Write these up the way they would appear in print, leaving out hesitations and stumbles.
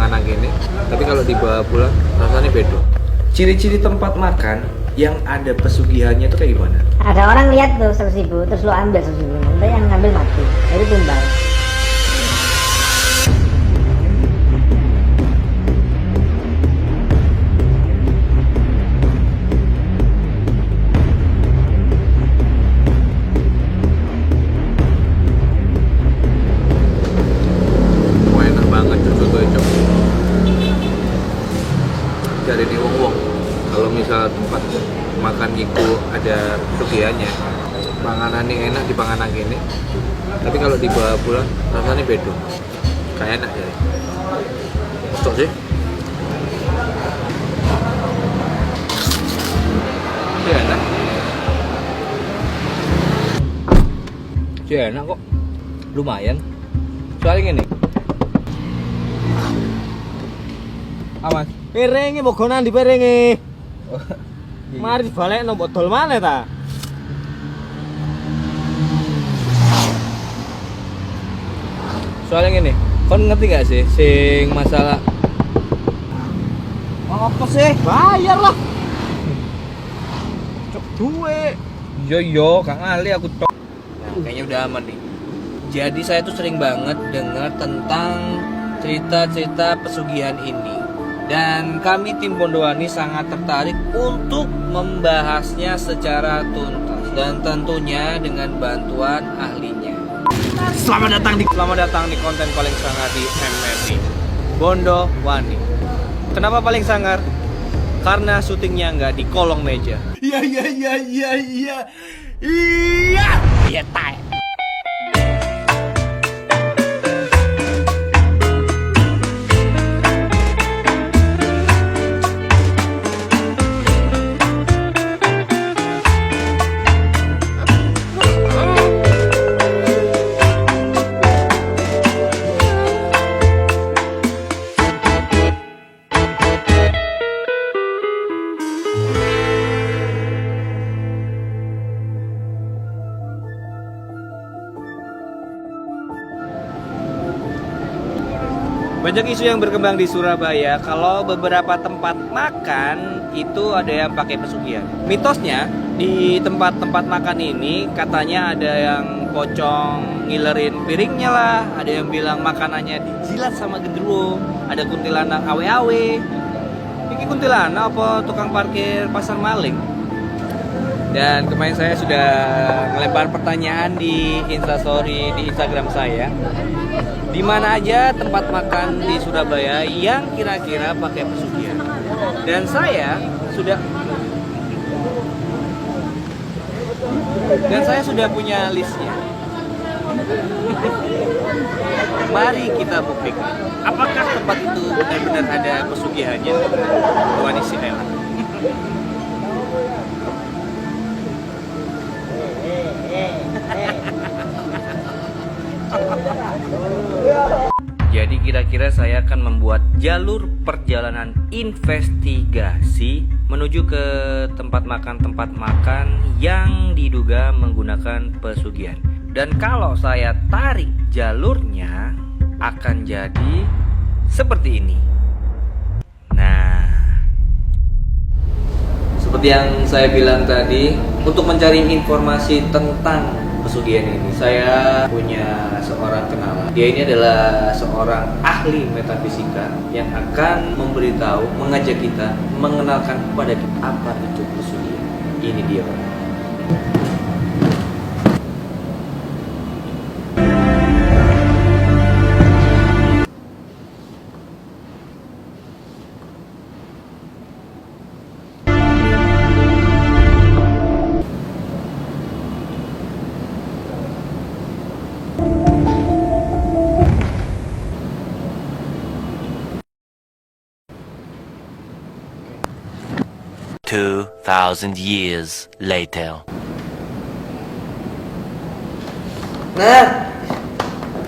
panganan gini, tapi kalau dibawa pulang rasanya beda. Ciri-ciri tempat makan yang ada pesugihannya itu kayak gimana? Ada orang lihat tuh 100.000, terus lo ambil 100.000, nanti yang ngambil mati, jadi tumbal. Wah, enak banget coba coba. Dari ini wong kalau misal tempat makan itu ada pesugihannya, panganan ini enak di panganan gini, tapi kalau dibawa pulang rasanya beda. Kayak enak jadi. Cocok sih. Iya enak. Iya enak kok. Lumayan. Soalnya gini. Aman. Piringi mogonan di piringi. Mari dibalekno mbok dol maneh ta. Soalnya gini, kon ngerti gak sih sing masalah Apa sih? Bayar lah. Cok duwe. yo Kang Ali aku tok. Nah, kayaknya udah aman nih. Jadi saya tuh sering banget dengar tentang cerita-cerita pesugihan ini. Dan kami tim Bondowani sangat tertarik untuk membahasnya secara tuntas dan tentunya dengan bantuan ahlinya. Selamat datang di konten paling sangar di MMB Bondowani. Kenapa paling sangar? Karena syutingnya nggak di kolong meja. Iya. Iya, tai. Banyak isu yang berkembang di Surabaya kalau beberapa tempat makan itu ada yang pakai pesugihan. Mitosnya di tempat-tempat makan ini katanya ada yang pocong ngilerin piringnya lah, ada yang bilang makanannya dijilat sama genderuwo, ada kuntilanak awe-awe. Ini kuntilanak apa tukang parkir pasar maling? Dan kemarin saya sudah melempar pertanyaan di Instastory di Instagram saya. Di mana aja tempat makan di Surabaya yang kira-kira pakai pesugihan. Dan saya sudah punya listnya. Mari kita buktikan apakah tempat itu benar-benar ada pesugihannya. Tuan isi enak. Jadi kira-kira saya akan membuat jalur perjalanan investigasi menuju ke tempat makan yang diduga menggunakan pesugihan. Dan kalau saya tarik jalurnya akan jadi seperti ini. Nah, seperti yang saya bilang tadi, untuk mencari informasi tentang pesugihan ini, saya punya seorang kenalan. Dia ini adalah seorang ahli metafisika yang akan memberitahu, mengajak kita, mengenalkan kepada kita apa itu pesugihan. Ini dia. 2,000 years later. Nah,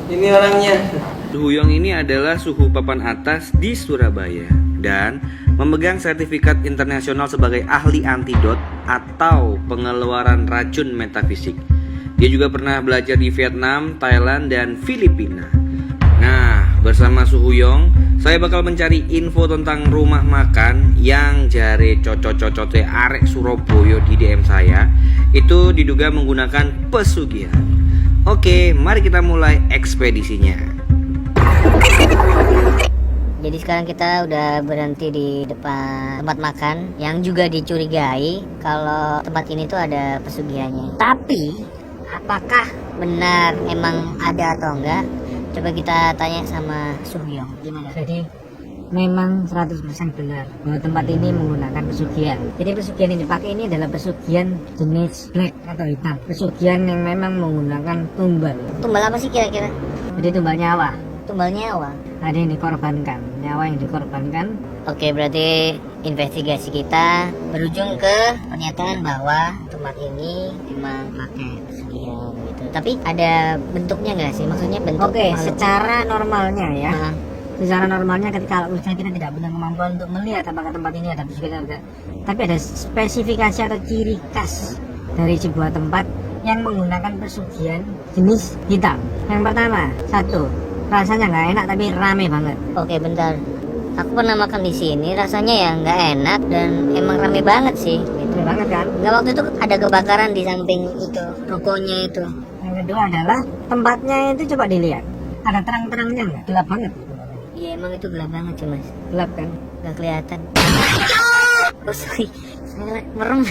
ini orangnya. Suhu Huyong ini adalah suhu papan atas di Surabaya dan memegang sertifikat internasional sebagai ahli antidot atau pengeluaran racun metafisik. Dia juga pernah belajar di Vietnam, Thailand, dan Filipina. Nah, bersama Suhuyong. Saya bakal mencari info tentang rumah makan yang jare cocok-cocote arek Surabaya di DM saya. Itu diduga menggunakan pesugihan. Oke, mari kita mulai ekspedisinya. Jadi sekarang kita udah berhenti di depan tempat makan yang juga dicurigai kalau tempat ini tuh ada pesugihannya. Tapi apakah benar emang ada atau enggak? Coba kita tanya sama Suhyong. Gimana? Jadi memang 100% benar bahwa tempat ini menggunakan pesugihan. Jadi pesugihan yang dipakai ini adalah pesugihan jenis black atau hitam. Pesugihan yang memang menggunakan tumbal. Tumbal apa sih kira-kira? Jadi tumbal nyawa. Tumbal nyawa. Ada yang dikorbankan, nyawa yang dikorbankan. Oke, berarti investigasi kita berujung ke pernyataan bahwa tempat ini memang pakai pesugihan gitu. Tapi ada bentuknya nggak sih? Maksudnya bentuk? Oke, secara normalnya ya. Secara normalnya ketika misalnya kita tidak punya kemampuan untuk melihat apakah tempat ini ada pesugihan atau enggak, tapi ada spesifikasi atau ciri khas dari sebuah tempat yang menggunakan pesugihan jenis hitam. Yang pertama, satu, rasanya nggak enak tapi rame banget. Oke, bentar. Aku pernah makan di sini, rasanya ya nggak enak dan emang rame banget sih. Gitu banget kan? Nggak, waktu itu ada kebakaran di samping itu, rukonya itu. Yang kedua adalah tempatnya itu coba dilihat. Ada terang-terangnya nggak? Gelap banget. Iya, emang itu gelap banget sih mas. Gelap kan? Nggak kelihatan. Oh sorry, saya merem.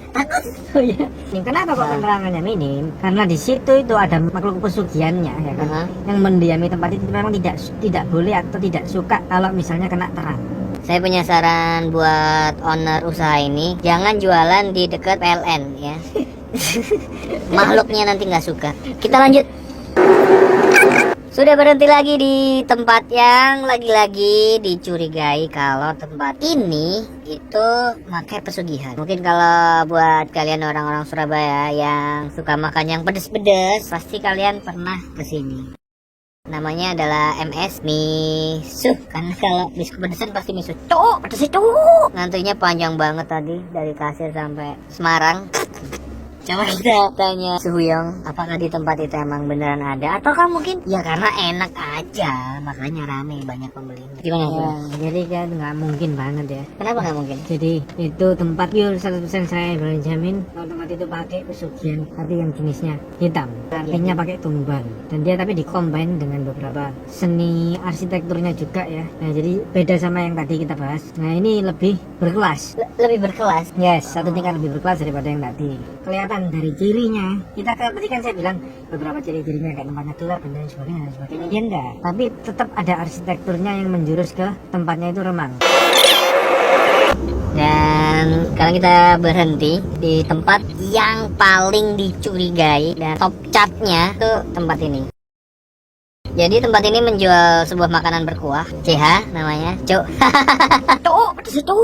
Takut. Oh iya. Kenapa kok penerangannya minim? Karena di situ itu ada makhluk pesugihannya ya kan. Yang mendiami tempat itu memang tidak boleh atau tidak suka kalau misalnya kena terang. Saya punya saran buat owner usaha ini, jangan jualan di dekat PLN ya. Makhluknya nanti nggak suka. Kita lanjut. Sudah berhenti lagi di tempat yang lagi-lagi dicurigai kalau tempat ini itu pakai pesugihan. Mungkin kalau buat kalian orang-orang Surabaya yang suka makan yang pedes-pedes, pasti kalian pernah kesini. Namanya adalah MS Misuh. Karena kalau biskuit pedesan pasti misuh. Cuk, pedesnya cuk. Ngantrinya panjang banget tadi dari Kasir sampai Semarang. Coba kita tanya Suhuyong, apakah di tempat itu emang beneran ada, ataukah mungkin ya karena enak aja makanya rame banyak pembelinya. Gimana ya, jadi kan nggak mungkin banget ya. Kenapa nggak mungkin? Jadi itu tempat pure 100% saya berani jamin kalau tempat itu pakai pesugihan, tapi yang jenisnya hitam, artinya pakai tumbal, dan dia tapi dikombin dengan beberapa seni arsitekturnya juga ya. Nah jadi beda sama yang tadi kita bahas. Nah ini lebih berkelas. Lebih berkelas? Yes, satu tingkat lebih berkelas daripada yang tadi. Kelihatan dari cirinya, kita tadi kan saya bilang beberapa ciri-cirinya kayak tempatnya gelap dan lain sebagainya, dia enggak, tapi tetap ada arsitekturnya yang menjurus ke tempatnya itu remang. Dan sekarang kita berhenti di tempat yang paling dicurigai dan top chartnya itu tempat ini. Jadi tempat ini menjual sebuah makanan berkuah, CH namanya, Cuk. Cuk, pedes itu.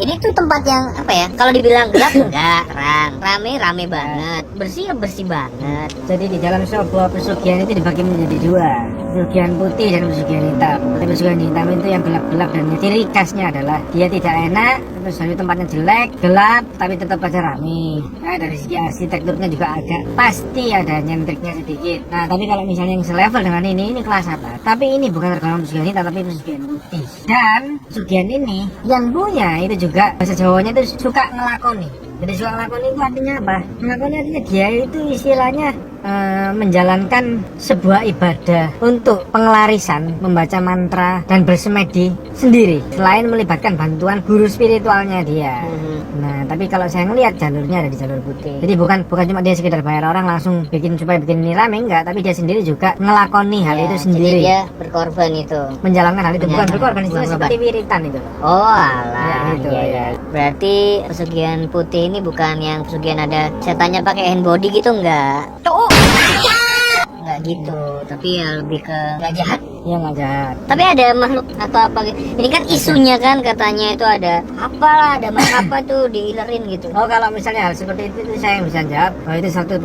Ini tuh tempat yang apa ya? Kalau dibilang gelap enggak, terang, rame banget, bersih banget. Jadi di dalam sebuah pesugihan itu dibagi menjadi dua, pesugihan putih dan pesugihan hitam. Pesugihan hitam itu yang gelap-gelap dan ciri khasnya adalah dia tidak enak, terus dari tempatnya jelek, gelap, tapi tetap aja rame. Nah dari segi arsitekturnya juga agak pasti ada nyentriknya sedikit. Nah tapi kalau misalnya yang selevel dengan ini kelas apa? Tapi ini bukan tergolong pesugihan hitam, tapi pesugihan putih. Dan pesugihan ini yang punya itu juga bahasa Jawanya itu suka ngelakoni. Jadi suka ngelakoni itu artinya apa? Ngelakoni artinya dia itu istilahnya menjalankan sebuah ibadah untuk pengelarisan, membaca mantra dan bersemedi sendiri selain melibatkan bantuan guru spiritualnya dia. Nah tapi kalau saya ngelihat jalurnya ada di jalur putih. Jadi bukan cuma dia sekedar bayar orang langsung supaya bikin ini rame, enggak, tapi dia sendiri juga ngelakoni hal itu sendiri. Jadi dia berkorban itu, menjalankan hal itu, bukan berkorban, itu seperti wiritan itu. Oh alah, gitu, ya. Berarti pesugihan putih ini bukan yang pesugihan ada setannya pakai hand body gitu, enggak? Enggak gitu, tapi ya lebih ke nggak jahat. Ya nggak jahat. Tapi ada makhluk atau apa gitu. Ini kan isunya kan katanya itu ada apalah, ada makhluk apa tuh diilerin gitu. Oh kalau misalnya hal seperti itu saya bisa jawab bahwa itu 100%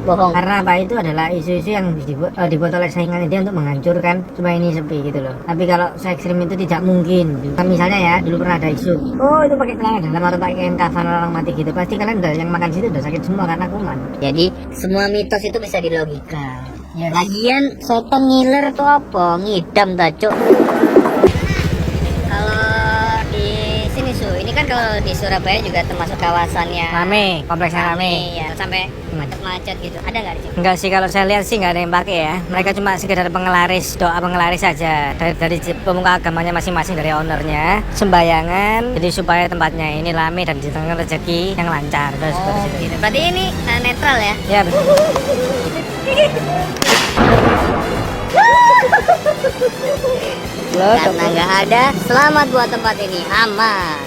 bohong. Karena apa, itu adalah isu-isu yang dibuat oleh saingannya dia untuk menghancurkan supaya ini sepi gitu loh. Tapi kalau se ekstrim itu tidak mungkin. Misalnya ya dulu pernah ada isu, oh itu pakai celana dalam atau pakai kain kafan orang mati gitu, pasti kalian udah yang makan situ udah sakit semua karena kuman. Jadi semua mitos itu bisa dilogika. Ya lagian setan ngiler tuh apa? Ngidam ta, Cuk. Kalau di sini Su, ini kan kalau di Surabaya juga termasuk kawasannya Rame, kompleksnya rame. ya, sampai macet-macet gitu. Ada nggak di sini? Enggak sih, kalau saya lihat sih nggak ada yang pakai ya. Mereka cuma sekedar pengelaris, doa pengelaris saja dari pemuka agamanya masing-masing, dari ownernya, sembayangan. Jadi supaya tempatnya ini rame dan ditengah rezeki yang lancar. Terus seperti itu. Gitu. Berarti ini netral ya? Ya betul. Karena nggak ada, selamat buat tempat ini, aman.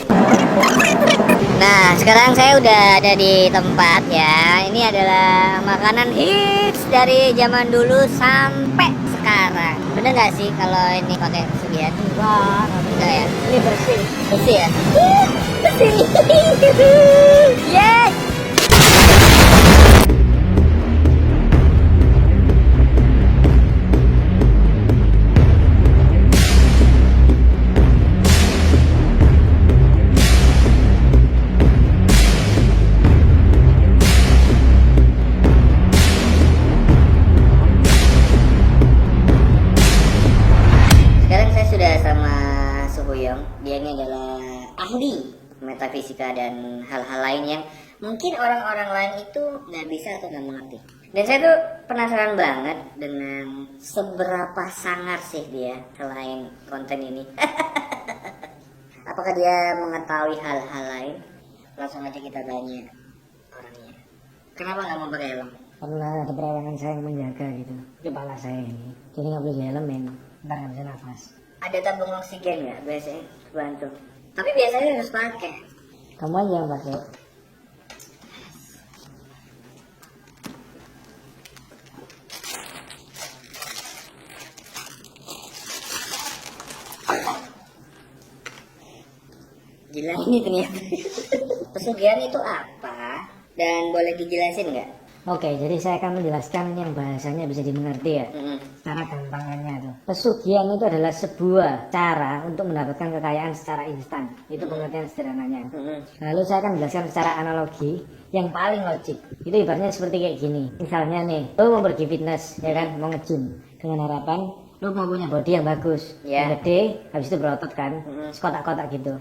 Nah, sekarang saya udah ada di tempat ya. Ini adalah makanan hits dari zaman dulu sampai sekarang. Bener nggak sih kalau ini pakai pesugihan? Enggak ya? Ini bersih. Bersih ya? Bersih. Yes. Sekarang saya sudah sama Suhuyong. Dia ini adalah ahli metafisika dan hal-hal lain yang mungkin orang-orang lain itu nggak bisa atau nggak mengerti. Dan saya tuh penasaran banget dengan seberapa sangar sih dia selain konten ini. Apakah dia mengetahui hal-hal lain? Langsung aja kita tanya orangnya. Kenapa nggak mau pakai helm? Karena ada perawangan saya yang menjaga gitu. Kepala saya ini. Jadi nggak boleh dihelmin. Ntar nggak bisa nafas. Ada tabung oksigen nggak biasanya bantu? Tapi biasanya harus pakai. Kamu aja yang pakai. Gila ini ternyata. Pesugihan itu apa? Dan boleh dijelasin nggak? Oke, jadi saya akan menjelaskan yang bahasanya bisa dimengerti ya. Cara gampangannya tuh. Pesugihan itu adalah sebuah cara untuk mendapatkan kekayaan secara instan. Itu pengertian sederhananya. Lalu saya akan menjelaskan secara analogi yang paling logik. Itu ibaratnya seperti kayak gini. Misalnya nih, lo mau pergi fitness, ya kan, mau nge-gym dengan harapan lo mau punya body yang bagus, yang gede, habis itu berotot kan, sekotak-kotak gitu.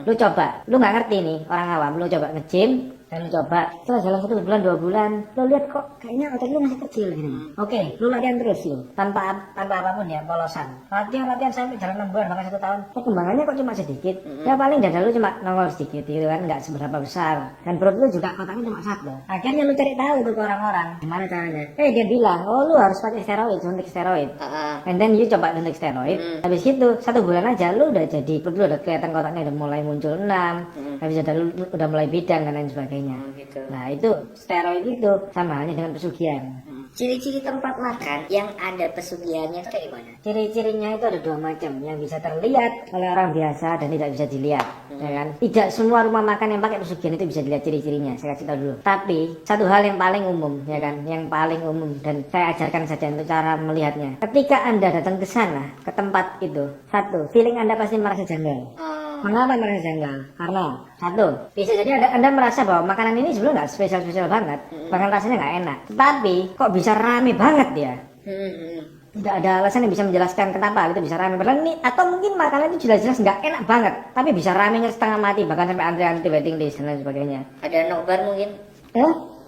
Lo coba, lo nggak ngerti nih orang awam, lo coba nge-gym dan lo coba setelah jalan 1 bulan 2 bulan lo lihat kok kayaknya otot lo masih kecil gitu. Oke, lo latihan terus lo tanpa apapun ya, polosan latihan sampai jalan 6 bulan bahkan 1 tahun, perkembangannya kok cuma sedikit. Ya paling dada lo cuma nongol sedikit gitu kan, nggak seberapa besar, dan perut lo juga kotaknya cuma 1. Akhirnya lo cari tahu tuh ke orang-orang gimana caranya. Dia bilang, oh lo harus pakai steroid, suntik steroid. And then you coba suntik steroid, habis itu 1 bulan aja lo udah jadi, perut lo udah kelihatan kotaknya udah mulai muncul 6, habis itu udah mulai bidang dan lain sebagainya. Gitu. Nah itu steroid itu sama halnya dengan pesugihan. Ciri-ciri tempat makan yang ada pesugihannya itu kayak gimana? Ciri-cirinya itu ada 2 macam, yang bisa terlihat oleh orang biasa dan tidak bisa dilihat, ya kan? Tidak semua rumah makan yang pakai pesugihan itu bisa dilihat ciri-cirinya. Saya kasih tahu dulu. Tapi satu hal yang paling umum, ya kan? Yang paling umum dan saya ajarkan saja untuk cara melihatnya. Ketika Anda datang ke sana, ke tempat itu, satu, feeling Anda pasti merasa janggal. Mengapa merasa janggal? Karena satu, bisa jadi anda merasa bahwa makanan ini sebenarnya nggak spesial banget, bahkan rasanya nggak enak. Tapi kok bisa rame banget ya? Tidak ada alasan yang bisa menjelaskan kenapa itu bisa rame. Padahal ini, atau mungkin makanan itu jelas-jelas nggak enak banget, tapi bisa ramenya setengah mati, bahkan sampai antrian waiting list dan lain sebagainya. Ada nobar mungkin?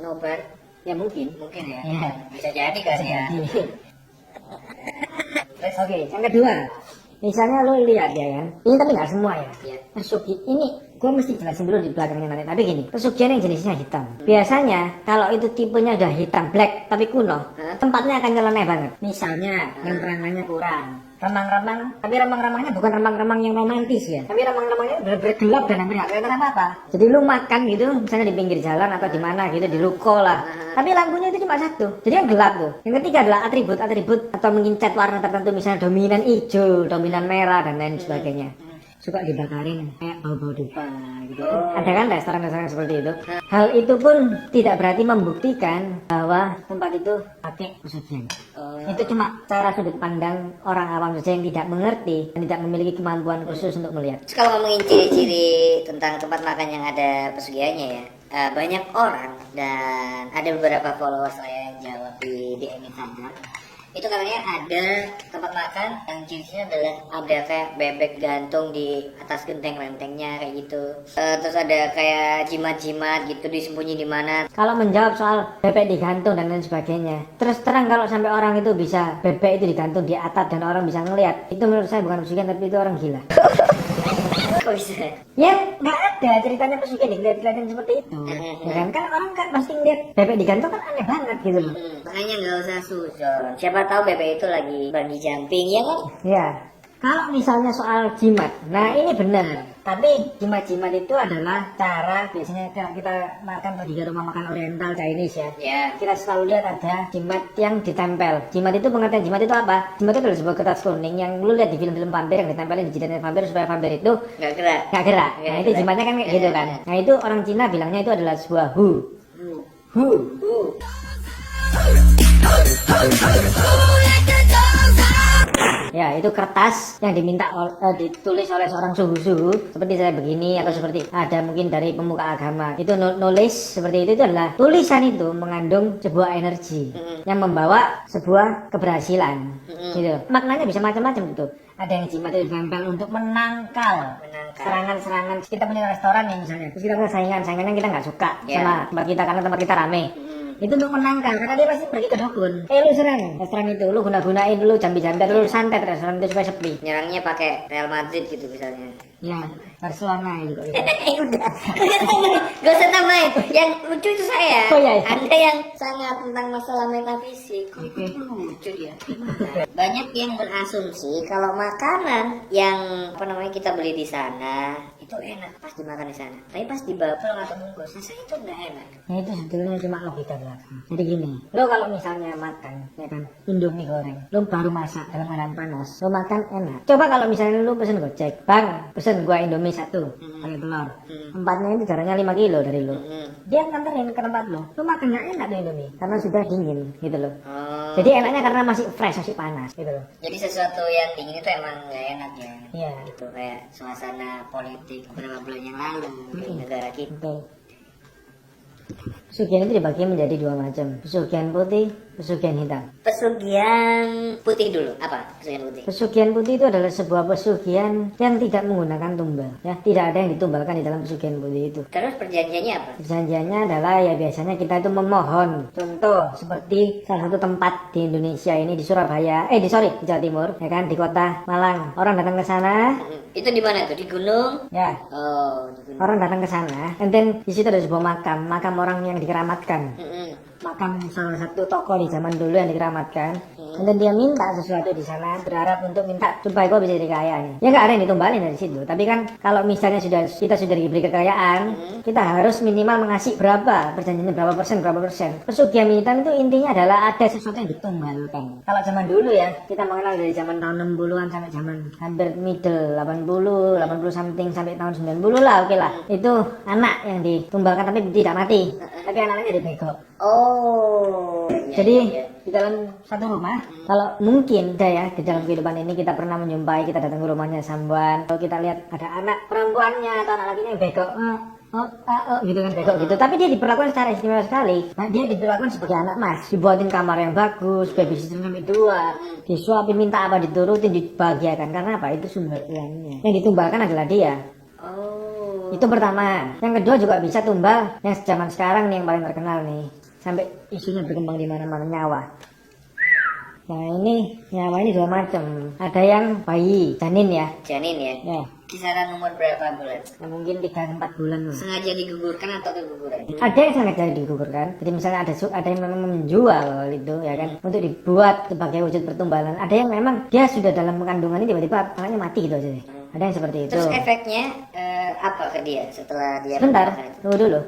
Nobar? Ya mungkin. Mungkin ya. Bisa jadi kali ya. Oke, yang kedua. Misalnya lo lihat ya kan, ini tapi nggak semua ya. Pesugihan ini, gue mesti jelasin dulu di belakangnya nanti. Tapi gini, pesugihan yang jenisnya hitam. Biasanya kalau itu tipenya udah hitam black tapi kuno, tempatnya akan nyeleneh banget. Misalnya penerangannya kurang, remang-remang, tapi remang-remangnya bukan remang-remang yang romantis ya, tapi remang-remangnya bener-bener gelap dan hampir nggak kelihatan apa-apa. Jadi lu makan gitu, misalnya di pinggir jalan atau di mana gitu, di ruko lah, tapi lampunya itu cuma 1, jadi yang gelap tuh. Yang ketiga adalah atribut-atribut atau mungkin cat warna tertentu, misalnya dominan hijau, dominan merah dan lain sebagainya. Suka dibakarin kayak bau-bau dupa gitu. Ada kan restoran-restoran seperti itu. Hal itu pun tidak berarti membuktikan bahwa tempat itu pakai pesugihan. Itu cuma cara sudut pandang orang awam saja yang tidak mengerti dan tidak memiliki kemampuan khusus untuk melihat. Terus kalau ngomongin ciri-ciri tentang tempat makan yang ada pesugihannya ya, banyak orang dan ada beberapa followers saya yang jawab di DM Instagram. Itu katanya ada tempat makan yang ciri-cirinya adalah ada kayak bebek gantung di atas genteng rentengnya kayak gitu. Terus ada kayak jimat-jimat gitu disembunyi di mana. Kalau menjawab soal bebek digantung dan lain sebagainya, terus terang kalau sampai orang itu bisa bebek itu digantung di atap dan orang bisa ngelihat, itu menurut saya bukan pesugihan tapi itu orang gila. Kok bisa? Ya nggak ada ceritanya pesugihan dilihat-lihatin seperti itu. Ya kan orang kan pasti ngeliat bebek digantung kan aneh banget gitu loh. Makanya nggak usah sujon. Siapa tahu bebek itu lagi bungee jumping ya kan? Ya, kalau misalnya soal jimat, nah ini benar. Tapi jimat-jimat itu adalah cara biasanya kalau kita makan di rumah makan Oriental Chinese ya. Ya. Kita selalu lihat ada jimat yang ditempel. Jimat itu pengertian jimat itu apa? Jimat itu adalah sebuah kertas kuning yang lu lihat di film-film vampir yang ditempelin di jidatnya vampir supaya vampir itu Nggak gerak. nggak gerak. Nah itu jimatnya kan kayak gitu kan. Nah itu orang Cina bilangnya itu adalah sebuah hu. Ya itu kertas yang diminta ditulis oleh seorang suhu-suhu seperti saya begini atau seperti ada mungkin dari pemuka agama itu nulis seperti itu adalah tulisan itu mengandung sebuah energi yang membawa sebuah keberhasilan gitu. Maknanya bisa macam-macam gitu. Ada yang jimat itu ditempel untuk menangkal serangan-serangan. Kita punya restoran nih misalnya, terus kita punya saingan-saingan yang kita nggak suka sama tempat kita karena tempat kita rame. Itu untuk menangkal karena dia pasti pergi ke dukun. Lu serang restoran itu, lu guna-gunain dulu jambi-jambi, lu santet restoran itu supaya sepi. Nyerangnya pakai Real Madrid gitu misalnya. Ya, Barcelona itu. Udah. Gak usah tambahin. Yang lucu itu saya. Oh, iya. Anda yang sangat tentang masalah metafisik. Oke. Lucu ya. Banyak yang berasumsi kalau makanan yang kita beli di sana itu enak pas dimakan di sana. Tapi pas dibapel atau bungkus, rasanya itu enggak enak. Nah itu sebetulnya cuma logika belaka. Jadi gini, lo kalau misalnya makan, ya kan, Indomie goreng, lo baru masak dalam keadaan panas, lo makan enak. Coba kalau misalnya lo pesen Gojek, bang, pesen gua Indomie 1, pakai telur, tempatnya itu jaraknya 5 kilo dari lo. Dia nganterin ke tempat lo makan nggak enak tuh Indomie, karena sudah dingin, gitu loh. Oh. Jadi enaknya karena masih fresh, masih panas, gitu loh. Jadi sesuatu yang dingin itu emang nggak enak ya. Iya. Gitu kayak suasana politik beberapa bulan yang lalu di negara kita. Betul. Pesugihan itu dibagi menjadi dua macam, pesugihan putih, pesugihan hitam. Pesugihan putih dulu. Apa pesugihan putih? Pesugihan putih itu adalah sebuah pesugihan yang tidak menggunakan tumbal, ya, tidak ada yang ditumbalkan di dalam pesugihan putih itu. Terus perjanjiannya apa? Perjanjiannya adalah ya biasanya kita itu memohon. Contoh seperti salah satu tempat di Indonesia ini di Surabaya, di Jawa Timur, ya kan, di kota Malang. Orang datang ke sana, Itu di mana tuh? Di gunung? ya. Oh, di gunung. Orang datang ke sana, and then di situ ada sebuah makam orang yang dikeramatkan. Makam salah satu tokoh di zaman dulu yang dikeramatkan. Dan dia minta sesuatu di sana, berharap untuk minta supaya gue bisa jadi kaya nih. Ya nggak ada yang ditumbalin dari situ. Tapi kan kalau misalnya kita sudah diberi kekayaan, kita harus minimal mengasih berapa, perjanjiannya berapa persen. Pesugihan hitam itu intinya adalah ada sesuatu yang ditumbalkan. Kalau zaman dulu ya, kita mengenal dari zaman tahun 60-an sampai zaman hampir middle 80, 80 something sampai tahun 90 lah, oke lah. Itu anak yang ditumbalkan tapi tidak mati. Tapi anaknya jadi bego. Oh. Jadi di dalam satu rumah, kalau mungkin ya di dalam kehidupan ini kita pernah menjumpai, kita datang ke rumahnya sambuan, kalau kita lihat ada anak perempuannya atau anak lakinya yang bego, gitu kan, bego gitu. Tapi dia diperlakukan secara istimewa sekali. Nah, dia diperlakukan sebagai anak mas, dibuatin kamar yang bagus, babysitter sampai 2, disuapin, minta apa diturutin, dibahagiakan. Karena apa? Itu sumber uangnya. Yang ditumbalkan adalah dia. Oh. Itu pertama. Yang kedua juga bisa tumbal yang zaman sekarang nih yang paling terkenal nih. Sampai isunya berkembang di mana-mana, nyawa. Nah ini nyawa ini dua macam. Ada yang bayi, janin ya. Janin ya? Ya. Kisaran umur berapa bulan? Nah, mungkin 3-4 bulan lah. Sengaja digugurkan atau keguguran? Ada yang sangat jadi digugurkan. Jadi misalnya ada yang memang menjual itu ya kan untuk dibuat sebagai wujud pertumbalan. Ada yang memang dia sudah dalam kandungan ini tiba-tiba anaknya mati gitu aja deh. Ada yang seperti itu. Terus efeknya apa ke dia setelah dia Sebentar, memakan itu? tunggu dulu.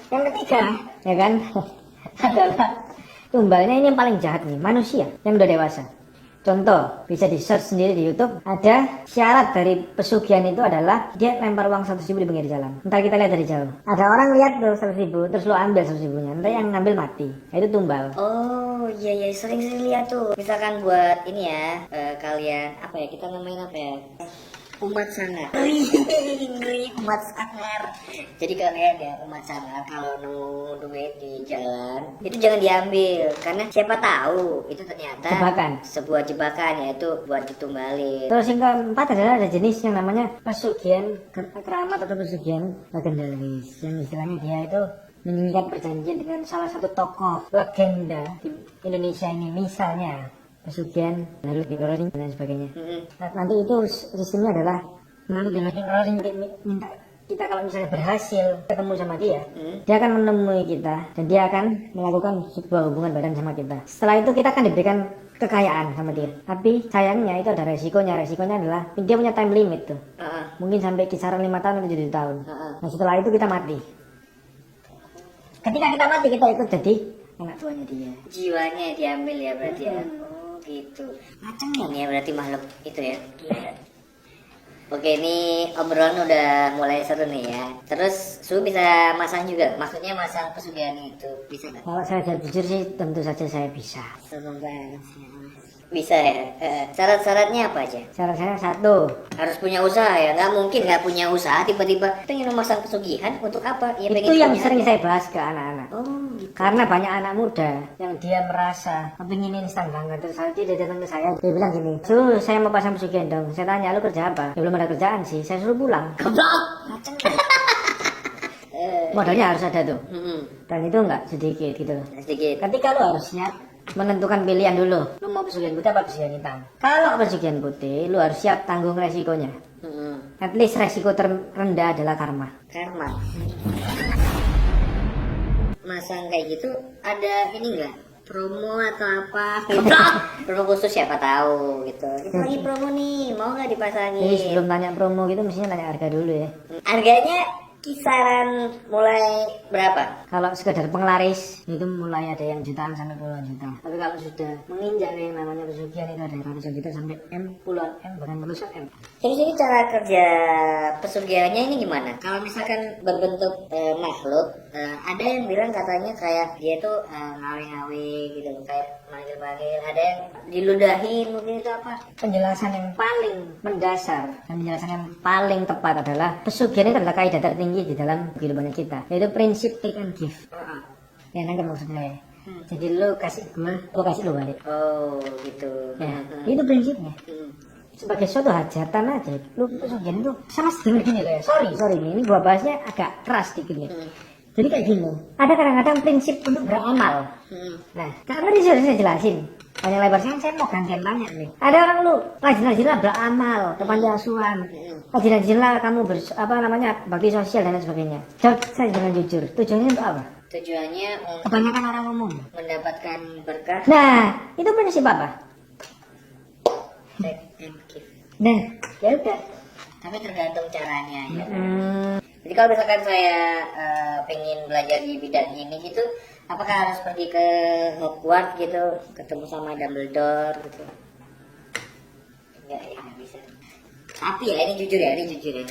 Yang ketiga, ya kan, adalah tumbalnya ini yang paling jahat nih, manusia yang udah dewasa. Contoh, bisa di search sendiri di YouTube, ada syarat dari pesugihan itu adalah dia lempar uang 100.000 di pinggir jalan. Ntar kita lihat dari jauh. Ada orang lihat tuh 100.000, terus lo ambil 100.000-nya, ntar yang ngambil mati. Nah, itu tumbal. Oh iya sering lihat tuh. Misalkan buat ini ya kalian apa ya kita namain apa ya? umat sangar. Umat sangar. Jadi kalian ya umat sangar kalau nemu duit di jalan itu jangan diambil karena siapa tahu itu ternyata Jebakan. sebuah jebakan yaitu buat ditumbalin. Terus yang keempat adalah ada jenis yang namanya pesugihan keramat atau pesugihan legendaris, yang istilahnya dia itu mengikat perjanjian dengan salah satu tokoh legenda di Indonesia ini, misalnya pesugihan lalu di rolling dan sebagainya. Nah, nanti itu sistemnya adalah lalu di rolling minta kita kalau misalnya berhasil ketemu sama dia, dia akan menemui kita dan dia akan melakukan sebuah hubungan badan sama kita. Setelah itu kita akan diberikan kekayaan sama dia. Tapi sayangnya itu ada resikonya. Resikonya adalah dia punya time limit tuh. Mungkin sampai kisaran 5 tahun atau 7 tahun. Nah setelah itu kita mati. Ketika kita mati kita ikut jadi anak tuanya dia. Jiwanya diambil ya berarti ya. Oh gitu. Macamnya ya berarti makhluk itu ya. Gila. Oke, ini obrolan udah mulai seru nih ya. Terus Su bisa masang juga? Maksudnya masang pesugihan itu bisa nggak? Kalau saya jujur sih tentu saja saya bisa. Seru banget. Bisa ya. Syarat-syaratnya apa aja? Syarat saya satu, Harus punya usaha ya. Nggak mungkin nggak punya usaha tiba-tiba pengen memasang pesugihan untuk apa? Ya itu pengen yang punya sering aja. saya bahas ke anak-anak. Oh gitu. Karena banyak anak muda yang dia merasa kepingin instan banget, terus dia datang ke saya, dia bilang gini, Su, saya mau pasang pesugihan dong. Saya tanya, lu kerja apa? Ya belum ada kerjaan sih, saya suruh pulang. Modalnya harus ada tuh, dan itu enggak sedikit gitu loh. Sedikit. Ketika lu harus siap menentukan pilihan dulu, lu mau pesugihan putih apa pesugihan hitam. Kalau pesugihan putih, lu harus siap tanggung resikonya. At least resiko terendah adalah karma. Karma. Masang kayak gitu ada ini enggak? Promo atau apa? Promo khusus siapa tahu gitu. Kita lagi promo nih, mau nggak dipasangin? Jadi sebelum tanya promo gitu, mestinya tanya harga dulu ya. Harganya kisaran mulai berapa? Kalau sekedar penglaris itu mulai ada yang jutaan sampai puluhan juta. Tapi kalau sudah menginjak yang namanya pesugihan itu ada yang ratusan juta sampai puluhan bahkan ratusan Terus ini cara kerja pesugihannya ini gimana? Kalau misalkan berbentuk makhluk, ada yang bilang katanya kayak dia tuh ngawe-ngawe gitu, kayak manggil-manggil. Ada yang diludahin mungkin itu apa? Penjelasan yang paling mendasar dan penjelasan yang paling tepat adalah pesugihan itu adalah kaidah tertinggi di dalam kehidupan kita, yaitu prinsip take and give. Ya nangkep maksudnya ya. Jadi lo kasih gue kasih lo balik. Oh gitu. Ya, itu prinsipnya. Sebagai suatu hajatan aja, lu pesugihan itu sama sedikit gini loh ya. Sorry ini gua bahasnya agak keras dikit nih. Jadi kayak gini, ada kadang-kadang prinsip untuk beramal. Nah, karena ini sudah saya jelasin. Panjang lebar saya mau gantian banyak nih. Ada orang lu rajin-rajinlah beramal ke panti asuhan. Rajin-rajinlah kamu bakti sosial dan lain sebagainya. Jawab saya dengan jujur. Tujuannya untuk apa? Tujuannya Kebanyakan orang umum mendapatkan berkah. Nah, itu prinsip apa? Take and give. Nah, ya udah. Tapi tergantung caranya ya. Jadi kalau misalkan saya pengen belajar di bidang ini gitu, apakah harus pergi ke Hogwarts gitu, ketemu sama Dumbledore gitu? Enggak ya, nggak bisa. Tapi ya ini jujur ya.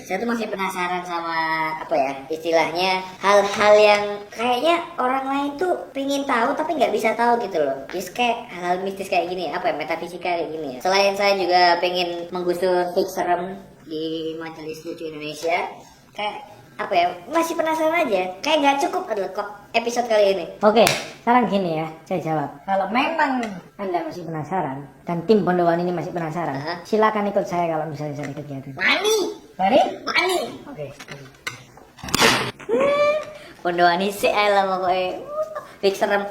Saya tuh masih penasaran sama apa ya istilahnya hal-hal yang kayaknya orang lain tuh pengen tahu tapi nggak bisa tahu gitu loh. Just kayak hal-hal mistis kayak gini, apa ya, metafisika kayak gini ya. Selain saya juga pengen menggusur fix serem di Majelis Lucu Indonesia, kayak apa ya, masih penasaran aja. Kayak nggak cukup adalah kok episode kali ini. Oke, sekarang gini ya, saya jawab. Kalau memang Anda masih penasaran dan tim Bondowan ini masih penasaran, silakan ikut saya kalau misalnya saya kegiatan. Mani. Oke. Pondowani sih lah pokoknya. Fix serem.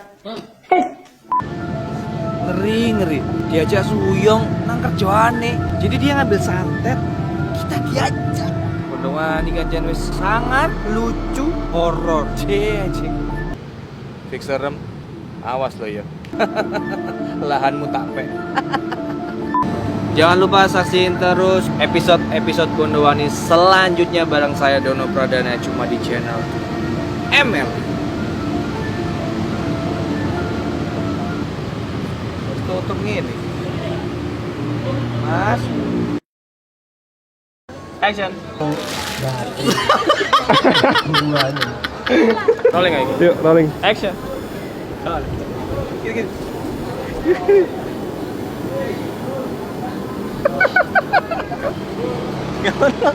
Ngeri diajak suyong nang kerjaane, jadi dia ngambil santet, kita diajak. Pondowani kan wis sangat lucu, horor anjing. Fix serem, awas lo ya. Lahanmu tak pe. Jangan lupa saksiin terus episode Pondowani selanjutnya bareng saya Dono Pradana cuma di channel ML. Tutup gini. Mas. Action. Rolling aja. Yuk, rolling. Action. Gini. Gak ono.